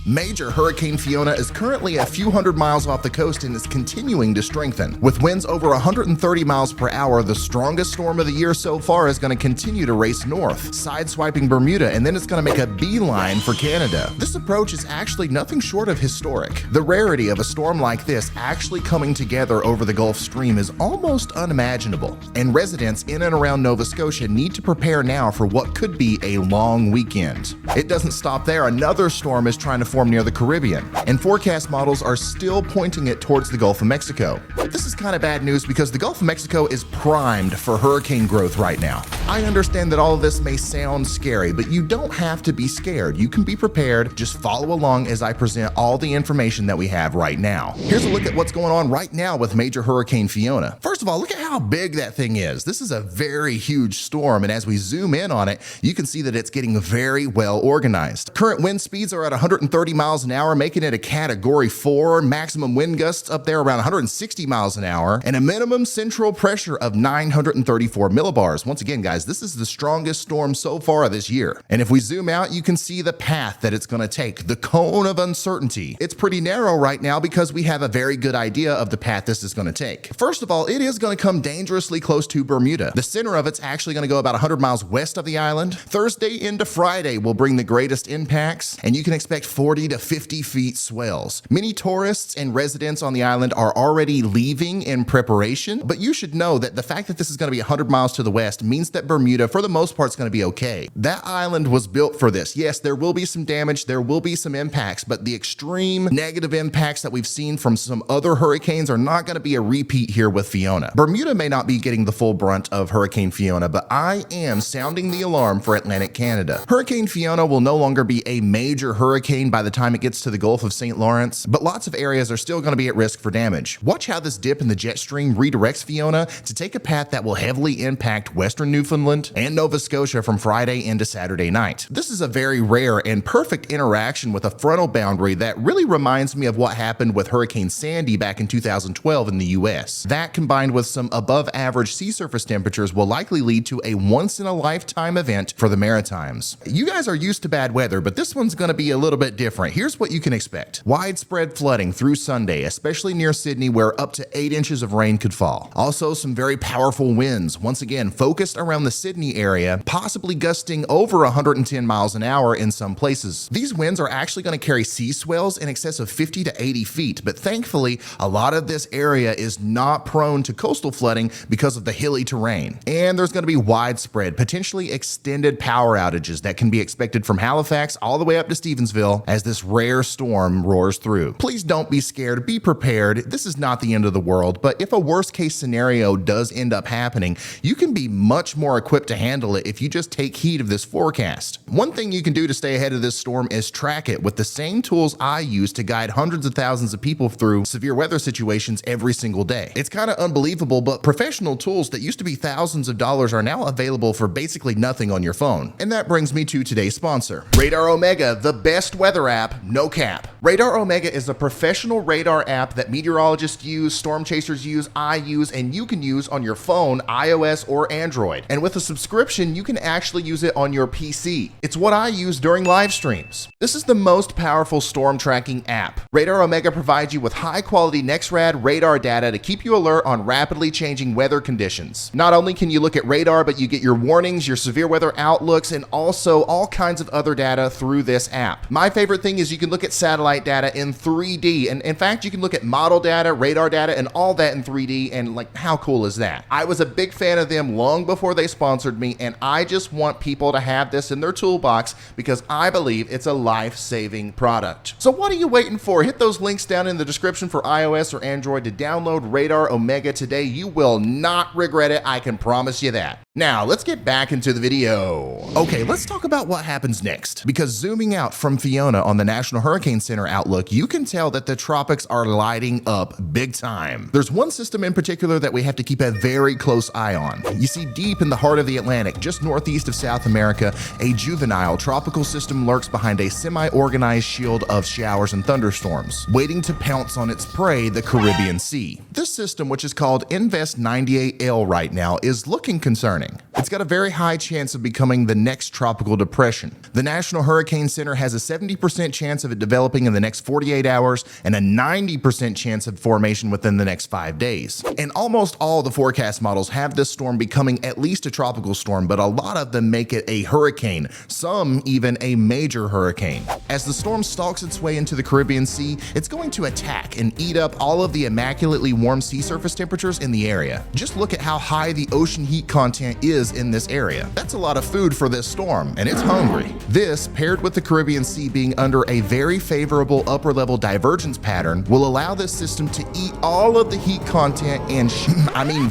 Major Hurricane Fiona is currently a few hundred miles off the coast and is continuing to strengthen. With winds over 130 miles per hour, the strongest storm of the year so far is going to continue to race north, sideswiping Bermuda, and then it's going to make a beeline for Canada. This approach is actually nothing short of historic. The rarity of a storm like this actually coming together over the Gulf Stream is almost unimaginable, and residents in and around Nova Scotia need to prepare now for what could be a long weekend. It doesn't stop there. Another storm is trying to form near the Caribbean, and forecast models are still pointing it towards the Gulf of Mexico. This is kind of bad news because the Gulf of Mexico is primed for hurricane growth right now. I understand that all of this may sound scary, but you don't have to be scared. You can be prepared. Just follow along as I present all the information that we have right now. Here's a look at what's going on right now with Major Hurricane Fiona. First of all, look at how big that thing is. This is a very huge storm, and as we zoom in on it, you can see that it's getting very well organized. Current wind speeds are at 130 miles an hour, making it a Category 4, maximum wind gusts up there around 160 miles an hour, and a minimum central pressure of 934 millibars. Once again, guys, this is the strongest storm so far this year. And if we zoom out, you can see the path that it's going to take, the cone of uncertainty. It's pretty narrow right now because we have a very good idea of the path this is going to take. First of all, it is going to come dangerously close to Bermuda. The center of it's actually going to go about 100 miles west of the island. Thursday into Friday will bring the greatest impacts, and you can expect 40 to 50 feet swells. Many tourists and residents on the island are already leaving in preparation, but you should know that the fact that this is going to be 100 miles to the west means that Bermuda, for the most part, is going to be okay. That island was built for this. Yes, there will be some damage, there will be some impacts, but the extreme negative impacts that we've seen from some other hurricanes are not going to be a repeat here with Fiona. Bermuda may not be getting the full brunt of Hurricane Fiona, but I am sounding the alarm for Atlantic Canada. Hurricane Fiona will no longer be a major hurricane by the time it gets to the Gulf of St. Lawrence, but lots of areas are still going to be at risk for damage. Watch how this dip in the jet stream redirects Fiona to take a path that will heavily impact western Newfoundland and Nova Scotia from Friday into Saturday night. This is a very rare and perfect interaction with a frontal boundary that really reminds me of what happened with Hurricane Sandy back in 2012 in the US. That, combined with some above average sea surface temperatures, will likely lead to a once in a lifetime event for the Maritimes. You guys are used to bad weather, but this one's going to be a little bit different. Here's what you can expect. Widespread flooding through Sunday, especially near Sydney, where up to 8 inches of rain could fall. Also, some very powerful winds, once again focused around the Sydney area, possibly gusting over 110 miles an hour in some places. These winds are actually going to carry sea swells in excess of 50 to 80 feet, but thankfully, a lot of this area is not prone to coastal flooding because of the hilly terrain. And there's going to be widespread, potentially extended power outages that can be expected from Halifax all the way up to Stevensville as this rare storm roars through. Please don't be scared, be prepared. This is not the end of the world, but if a worst case scenario does end up happening, you can be much more equipped to handle it if you just take heed of this forecast. One thing you can do to stay ahead of this storm is track it with the same tools I use to guide hundreds of thousands of people through severe weather situations every single day. It's kind of unbelievable, but professional tools that used to be thousands of dollars are now available for basically nothing on your phone. And that brings me to today's sponsor, Radar Omega, the best weather app, no cap. Radar Omega is a professional radar app that meteorologists use, storm chasers use, I use, and you can use on your phone, iOS or Android. And with a subscription, you can actually use it on your PC. It's what I use during live streams. This is the most powerful storm tracking app. Radar Omega provides you with high quality NexRad radar data to keep you alert on rapidly changing weather conditions. Not only can you look at radar, but you get your warnings, your severe weather outlooks, and also all kinds of other data through this app. My favorite thing is you can look at satellite data in 3D, and in fact, you can look at model data, radar data, and all that in 3D, and like, how cool is that? I was a big fan of them long before they sponsored me, and I just want people to have this in their toolbox because I believe it's a life-saving product. So what are you waiting for? Hit those links down in the description for iOS or Android to download Radar Omega today. You will not regret it, I can promise you that. Now, let's get back into the video. Okay, let's talk about what happens next, because zooming out from Fiona on the National Hurricane Center outlook, you can tell that the tropics are lighting up big time. There's one system in particular that we have to keep a very close eye on. You see, deep in the heart of the Atlantic, just northeast of South America, a juvenile tropical system lurks behind a semi-organized shield of showers and thunderstorms, waiting to pounce on its prey, the Caribbean Sea. This system, which is called Invest 98L right now, is looking concerning. warning. It's got a very high chance of becoming the next tropical depression. The National Hurricane Center has a 70% chance of it developing in the next 48 hours and a 90% chance of formation within the next 5 days. And almost all the forecast models have this storm becoming at least a tropical storm, but a lot of them make it a hurricane, some even a major hurricane. As the storm stalks its way into the Caribbean Sea, it's going to attack and eat up all of the immaculately warm sea surface temperatures in the area. Just look at how high the ocean heat content is in this area. That's a lot of food for this storm, and it's hungry. This, paired with the Caribbean Sea being under a very favorable upper level divergence pattern, will allow this system to eat all of the heat content and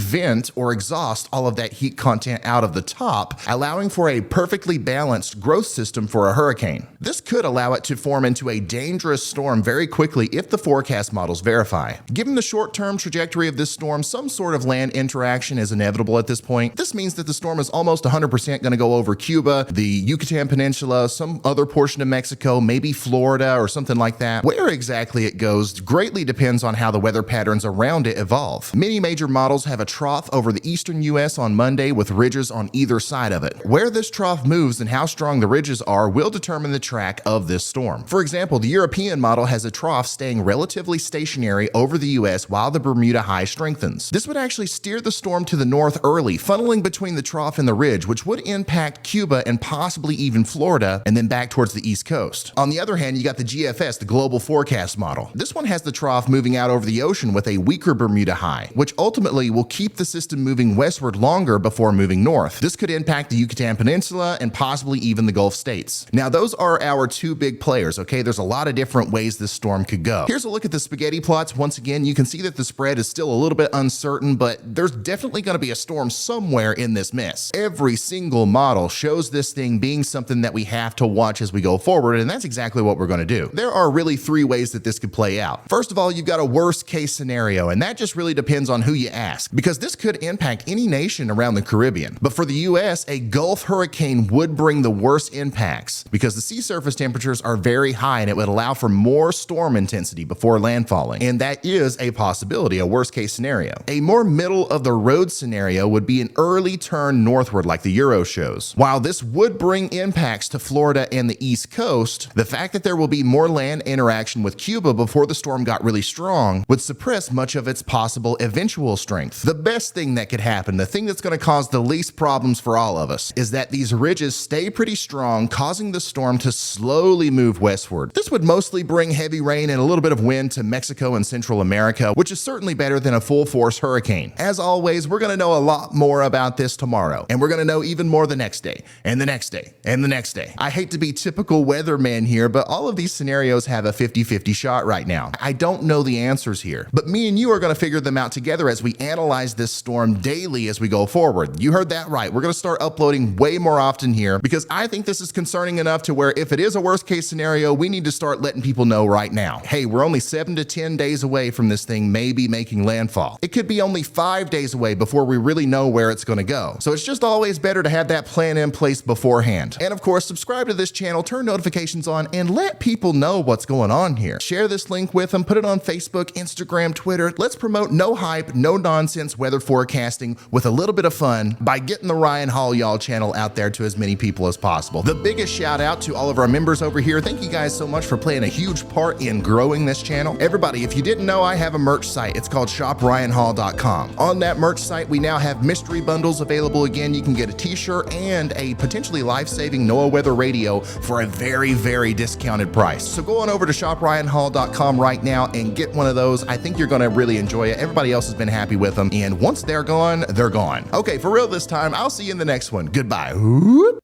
vent or exhaust all of that heat content out of the top, allowing for a perfectly balanced growth system for a hurricane. This could allow it to form into a dangerous storm very quickly if the forecast models verify. Given the short-term trajectory of this storm, some sort of land interaction is inevitable at this point. This means that the storm is almost 100% going to go over Cuba, the Yucatan Peninsula, some other portion of Mexico, maybe Florida or something like that. Where exactly it goes greatly depends on how the weather patterns around it evolve. Many major models have a trough over the eastern US on Monday with ridges on either side of it. Where this trough moves and how strong the ridges are will determine the track of this storm. For example, the European model has a trough staying relatively stationary over the US while the Bermuda High strengthens. This would actually steer the storm to the north early, funneling between the trough and the ridge, which would impact Cuba and possibly even Florida, and then back towards the east coast. On the other hand, you got the GFS, the Global Forecast Model. This one has the trough moving out over the ocean with a weaker Bermuda High, which ultimately will keep the system moving westward longer before moving north. This could impact the Yucatan Peninsula and possibly even the Gulf states. Now, those are our two big players, okay? There's a lot of different ways this storm could go. Here's a look at the spaghetti plots. Once again, you can see that the spread is still a little bit uncertain, but there's definitely going to be a storm somewhere in this mess. Every single model shows this thing being something that we have to watch as we go forward, and that's exactly what we're going to do. There are really three ways that this could play out. First of all, you've got a worst case scenario, and that just really depends on who you ask, because this could impact any nation around the Caribbean. But for the US, a Gulf hurricane would bring the worst impacts because the sea surface temperatures are very high and it would allow for more storm intensity before landfalling. And that is a possibility, a worst case scenario. A more middle of the road scenario would be an early turn northward like the Euro shows. While this would bring impacts to Florida and the East Coast, the fact that there will be more land interaction with Cuba before the storm got really strong would suppress much of its possible eventual strength. The best thing that could happen, the thing that's going to cause the least problems for all of us, is that these ridges stay pretty strong, causing the storm to slowly move westward. This would mostly bring heavy rain and a little bit of wind to Mexico and Central America, which is certainly better than a full-force hurricane. As always, we're going to know a lot more about this tomorrow, and we're going to know even more the next day, and the next day, and the next day. I hate to be typical weatherman here, but all of these scenarios have a 50-50 shot right now. I don't know the answers here, but me and you are going to figure them out together as we analyze this storm daily as we go forward. You heard that right. We're going to start uploading way more often here because I think this is concerning enough to where if it is a worst case scenario, we need to start letting people know right now. Hey, we're only 7 to 10 days away from this thing maybe making landfall. It could be only 5 days away before we really know where it's going to go. So it's just always better to have that plan in place beforehand. And of course, subscribe to this channel, turn notifications on, and let people know what's going on here. Share this link with them, put it on Facebook, Instagram, Twitter. Let's promote no hype, no nonsense weather forecasting with a little bit of fun by getting the Ryan Hall Y'all channel out there to as many people as possible. The biggest shout out to all of our members over here. Thank you guys so much for playing a huge part in growing this channel. Everybody, if you didn't know, I have a merch site. It's called shopryanhall.com. On that merch site, we now have mystery bundles available again. You can get a t-shirt and a potentially life-saving NOAA weather radio for a very, very discounted price. So go on over to shopryanhall.com right now and get one of those. I think you're going to really enjoy it. Everybody else has been happy with them. And once they're gone, they're gone. Okay, for real this time, I'll see you in the next one. Goodbye.